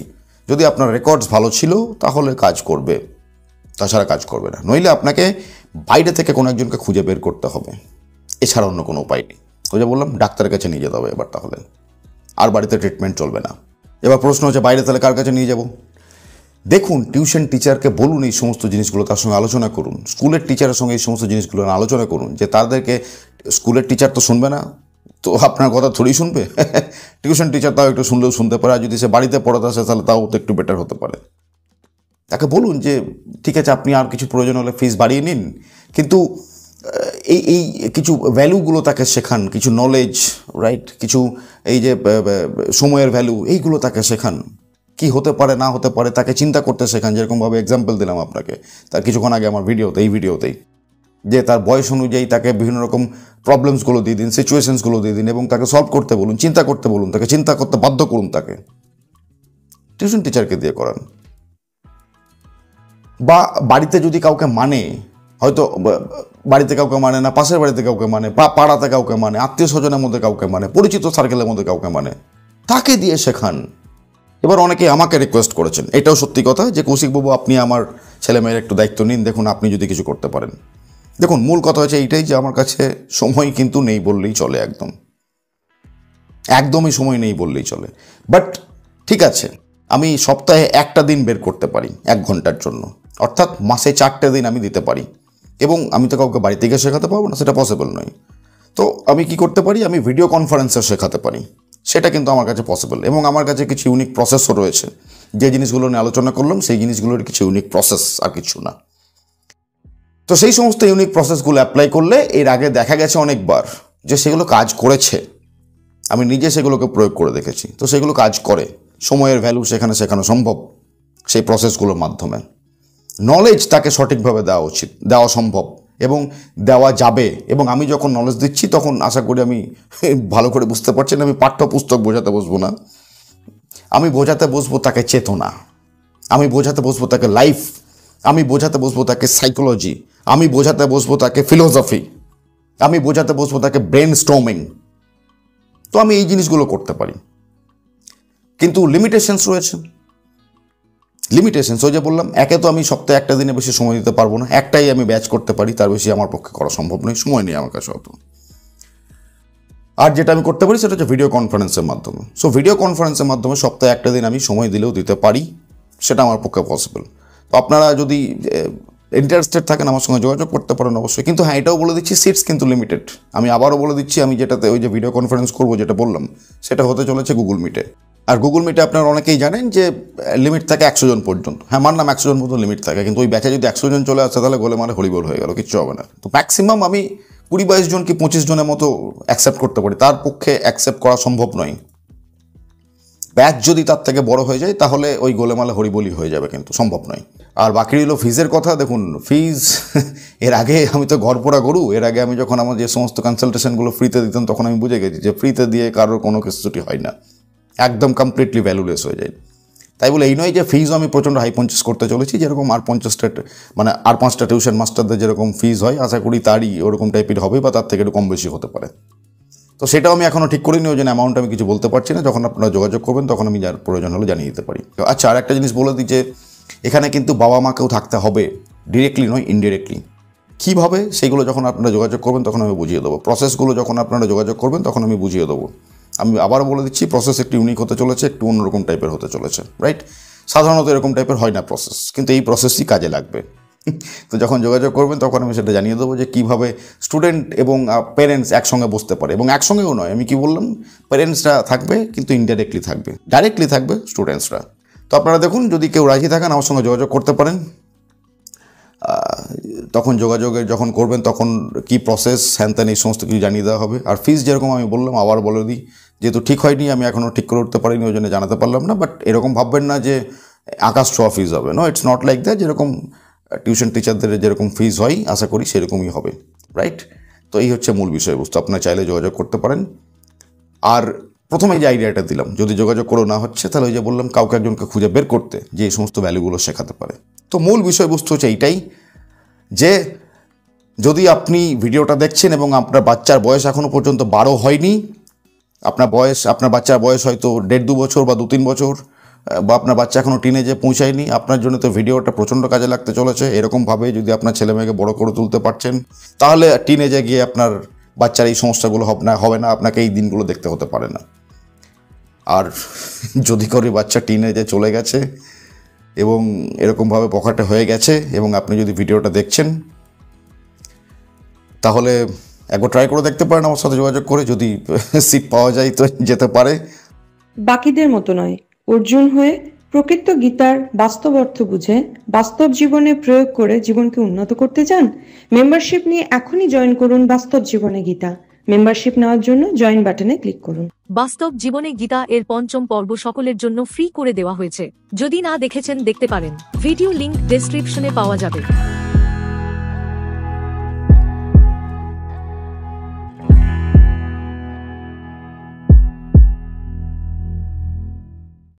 যদি আপনার রেকর্ডস ভালো ছিল তাহলে কাজ করবে, তাছাড়া কাজ করবে না। নইলে আপনাকে বাইরে থেকে কোনো একজনকে খুঁজে বের করতে হবে, এছাড়া অন্য কোনো উপায় নেই। ওই যে বললাম, ডাক্তারের কাছে নিয়ে যেতে হবে এবার, তাহলে আর বাড়িতে ট্রিটমেন্ট চলবে না। এবার প্রশ্ন হচ্ছে, বাইরে তাহলে কার কাছে নিয়ে যাব? দেখুন, টিউশন টিচারকে বলুন এই সমস্ত জিনিসগুলো, তার সঙ্গে আলোচনা করুন, স্কুলের টিচারের সঙ্গে এই সমস্ত জিনিসগুলো আলোচনা করুন, যে তাদেরকে, স্কুলের টিচার তো শুনবে না, তো আপনার কথা থোড়ি শুনবে, টিউশন টিচার তাও একটু শুনলেও শুনতে পারে, আর যদি সে বাড়িতে পড়াতে আসে তাহলে তাও তো একটু বেটার হতে পারে। তাকে বলুন যে ঠিক আছে, আপনি আর কিছু প্রয়োজন হলে ফিস বাড়িয়ে নিন, কিন্তু এই কিছু ভ্যালুগুলো তাকে শেখান, কিছু নলেজ, রাইট, কিছু এই যে সময়ের ভ্যালু, এইগুলো তাকে শেখান, কি হতে পারে না হতে পারে তাকে চিন্তা করতে শেখান। যেরকমভাবে এক্সাম্পল দিলাম আপনাকে তার কিছুক্ষণ আগে আমার ভিডিওতে, এই ভিডিওতেই, যে তার বয়স অনুযায়ী তাকে বিভিন্ন রকম প্রবলেমসগুলো দিয়ে দিন, সিচুয়েশনসগুলো দিয়ে দিন, এবং তাকে সলভ করতে বলুন, চিন্তা করতে বলুন, তাকে চিন্তা করতে বাধ্য করুন, তাকে টিউশন টিচারকে দিয়ে করান। বা বাড়িতে যদি কাউকে মানে, হয়তো বাড়িতে কাউকে মানে না, পাশের বাড়িতে কাউকে মানে, পাড়াতে কাউকে মানে, আত্মীয় স্বজনের মধ্যে কাউকে মানে, পরিচিত সার্কেলের মধ্যে কাউকে মানে, তাকে দিয়ে শেখান। এবার অনেকে আমাকে রিকোয়েস্ট করেছেন, এটাও সত্যি কথা, যে কৌশিকবাবু আপনি আমার ছেলেমেয়ের একটু দায়িত্ব নিন, দেখুন আপনি যদি কিছু করতে পারেন। দেখুন, মূল কথা হচ্ছে এইটাই, যে আমার কাছে সময় কিন্তু নেই বললেই চলে, একদমই সময় নেই বললেই চলে। বাট ঠিক আছে, আমি সপ্তাহে একটা দিন বের করতে পারি 1 ঘন্টার জন্য, অর্থাৎ মাসে 4টে দিন আমি দিতে পারি, এবং আমি তো কাউকে বাড়িতে গিয়ে শেখাতে পারবো না, সেটা পসিবল নয়। তো আমি কি করতে পারি, আমি ভিডিও কনফারেন্সে শেখাতে পারি, সেটা কিন্তু আমার কাছে পসিবল। এবং আমার কাছে কিছু ইউনিক প্রসেসও রয়েছে, যে জিনিসগুলো নিয়ে আলোচনা করলাম সেই জিনিসগুলোর কিছু ইউনিক প্রসেস, আর কিছু না। তো সেই সমস্ত ইউনিক প্রসেসগুলো অ্যাপ্লাই করলে এর আগে দেখা গেছে অনেকবার যে সেগুলো কাজ করেছে, আমি নিজে সেগুলোকে প্রয়োগ করে দেখেছি। তো সেগুলো কাজ করে, সময়ের ভ্যালু সেখানে শেখানো সম্ভব সেই প্রসেসগুলোর মাধ্যমে। নলেজ তাকে সঠিকভাবে দেওয়া উচিত, দেওয়া সম্ভব এবং দেওয়া যাবে। এবং আমি যখন নলেজ দিচ্ছি তখন আশা করি আমি ভালো করে বুঝতে পারছেন, আমি পাঠ্যপুস্তক বোঝাতে বসবো না, আমি বোঝাতে বসবো তাকে চেতনা, আমি বোঝাতে বসবো তাকে লাইফ, আমি বোঝাতে বসবো তাকে সাইকোলজি, আমি বোঝাতে বসবো তাকে ফিলোসফি, আমি বোঝাতে বসবো তাকে ব্রেন স্টর্মিং। তো আমি এই জিনিসগুলো করতে পারি, কিন্তু লিমিটেশনস রয়েছে। লিমিটেশনস ওই যে বললাম, একে তো আমি সপ্তাহে একটা দিনে বেশি সময় দিতে পারবো না, একটাই আমি ব্যাচ করতে পারি, তার বেশি আমার পক্ষে করা সম্ভব নয়, সময় নেই আমার কাছে অত। আর যেটা আমি করতে পারি সেটা হচ্ছে ভিডিও কনফারেন্সের মাধ্যমে। সো ভিডিও কনফারেন্সের মাধ্যমে সপ্তাহে একটা দিন আমি সময় দিলেও দিতে পারি, সেটা আমার পক্ষে পসিবল। তো আপনারা যদি ইন্টারেস্টেড থাকেন আমার সঙ্গে যোগাযোগ করতে পারেন অবশ্যই। কিন্তু হ্যাঁ, এটাও বলে দিচ্ছি সিটস কিন্তু লিমিটেড। আমি আবারও বলে দিচ্ছি, আমি যেটাতে ওই যে ভিডিও কনফারেন্স করবো যেটা বললাম, সেটা হতে চলেছে গুগল মিটে। আর গুগল মিটে আপনারা অনেকেই জানেন যে লিমিট থাকে 100 জন পর্যন্ত। হ্যাঁ, মানলাম 100 জন পর্যন্ত লিমিট থাকে, কিন্তু ওই ব্যাচে যদি 100 জন চলে আসে তাহলে গোলে মানে হরিবোল হয়ে গেল, কিচ্ছু হবে না। তো ম্যাক্সিমাম আমি 20-22 জন কি 25 জনের মতো অ্যাকসেপ্ট করতে পারি, তার পক্ষে অ্যাকসেপ্ট করা সম্ভব নয়। ব্যাচ যদি তার থেকে বড় হয়ে যায় তাহলে ওই গোলেমালে হরিবলি হয়ে যাবে, কিন্তু সম্ভব নয়। আর বাকি রইল ফিজের কথা। দেখুন, ফিজ এর আগে আমি তো ঘরপোড়া গরু। এর আগে আমি যখন আমার যে সমস্ত কনসালটেশনগুলো ফ্রিতে দিতাম তখন আমি বুঝে গেছি যে ফ্রিতে দিয়ে কারোর কোনো কিছুটি হয় না, একদম কমপ্লিটলি ভ্যালুলেস হয়ে যায়। তাই বলে এই নয় যে ফিজও আমি প্রচণ্ড হাই পঞ্চাশ করতে চলেছি, যেরকম আর 50টা মানে আর 5টা টিউশন মাস্টারদের যেরকম ফিজ হয় আশা করি তারই ওরকম টাইপের হবে, বা তার থেকে একটু কম বেশি হতে পারে। তো সেটাও আমি এখনও ঠিক করিনি, ওই জন্য অ্যামাউন্ট আমি কিছু বলতে পারছি না। যখন আপনারা যোগাযোগ করবেন তখন আমি যার প্রয়োজন হলে জানিয়ে দিতে পারি। আচ্ছা, আর একটা জিনিস বলে দিই যে এখানে কিন্তু বাবা মাকেও থাকতে হবে, ডিরেক্টলি নয় ইনডিরেক্টলি। কীভাবে সেগুলো যখন আপনারা যোগাযোগ করবেন তখন আমি বুঝিয়ে দেবো। প্রসেসগুলো যখন আপনারা যোগাযোগ করবেন তখন আমি বুঝিয়ে দেবো। আমি আবারও বলে দিচ্ছি, প্রসেস একটু ইউনিক হতে চলেছে, একটু অন্যরকম টাইপের হতে চলেছে, রাইট? সাধারণত এরকম টাইপের হয় না প্রসেস, কিন্তু এই প্রসেসই কাজে লাগবে। তো যখন যোগাযোগ করবেন তখন আমি সেটা জানিয়ে দেবো যে কীভাবে স্টুডেন্ট এবং প্যারেন্টস একসঙ্গে বসতে পারে। এবং একসঙ্গেও নয়, আমি কি বললাম, প্যারেন্টসরা থাকবে কিন্তু ইনডাইরেক্টলি থাকবে, ডাইরেক্টলি থাকবে স্টুডেন্টসরা। তো আপনারা দেখুন, যদি কেউ রাজি থাকেন আমার সঙ্গে যোগাযোগ করতে পারেন। তখন যোগাযোগের যখন করবেন তখন কি প্রসেস হ্যান ত্যান এই সমস্ত কিছু জানিয়ে দেওয়া হবে। আর ফিস যেরকম আমি বললাম আবার বলে দিই, যেহেতু ঠিক হয়নি, আমি এখনও ঠিক করে উঠতে পারিনি, ওই জন্য জানাতে পারলাম না। বাট এরকম ভাববেন না যে আকাশ ছোঁয়া ফিস হবে, no, it's not like that. যেরকম টিউশন টিচারদের যেরকম ফিস হয় আশা করি সেরকমই হবে, রাইট? তো এই হচ্ছে মূল বিষয়বস্তু। আপনারা চাইলে যোগাযোগ করতে পারেন। আর প্রথমে যে আইডিয়াটা দিলাম, যদি যোগাযোগ করেও না হচ্ছে তাহলে ওই যে বললাম কাউকে একজনকে খুঁজে বের করতে যে এই সমস্ত ভ্যালুগুলো শেখাতে পারে। তো মূল বিষয়বস্তু হচ্ছে এইটাই যে যদি আপনি ভিডিওটা দেখছেন এবং আপনার বাচ্চার বয়স এখনও পর্যন্ত 12 হয়নি, আপনার বাচ্চার বয়স হয়তো 1.5-2 বছর বা 2-3 বছর, বা আপনার বাচ্চা এখনও টিনেজে পৌঁছায়নি, আপনার জন্য তো ভিডিওটা প্রচণ্ড কাজে লাগতে চলেছে। এরকমভাবে যদি আপনার ছেলে মেয়েকে বড় করে তুলতে পারছেন তাহলে টিনেজে গিয়ে আপনার বাচ্চার এই সমস্যাগুলো হবে না, আপনাকে এই দিনগুলো দেখতে হতে পারে না। আর যদি করে বাচ্চা টিনেজে চলে গেছে এবং এরকমভাবে পকেটে হয়ে গেছে এবং আপনি যদি ভিডিওটা দেখছেন তাহলে একবার ট্রাই করে দেখতে পারেন আমার সাথে যোগাযোগ করে, যদি সিট পাওয়া যায় তো যেতে পারে। বাকিদের মতো নয়, অর্জুন হয়ে প্রকৃত গীতার বাস্তব অর্থ বুঝে বাস্তব জীবনে প্রয়োগ করে জীবনকে উন্নত করতে চান? মেম্বারশিপ নিয়ে এখনই জয়েন করুন বাস্তব জীবনে গীতা। মেম্বারশিপ নেওয়ার জন্য জয়েন বাটনে ক্লিক করুন। বাস্তব জীবনে গীতা এর 5ম পর্ব সকলের জন্য ফ্রি করে দেওয়া হয়েছে। যদি না দেখেছেন দেখতে পারেন, ভিডিও লিংক ডেসক্রিপশনে পাওয়া যাবে।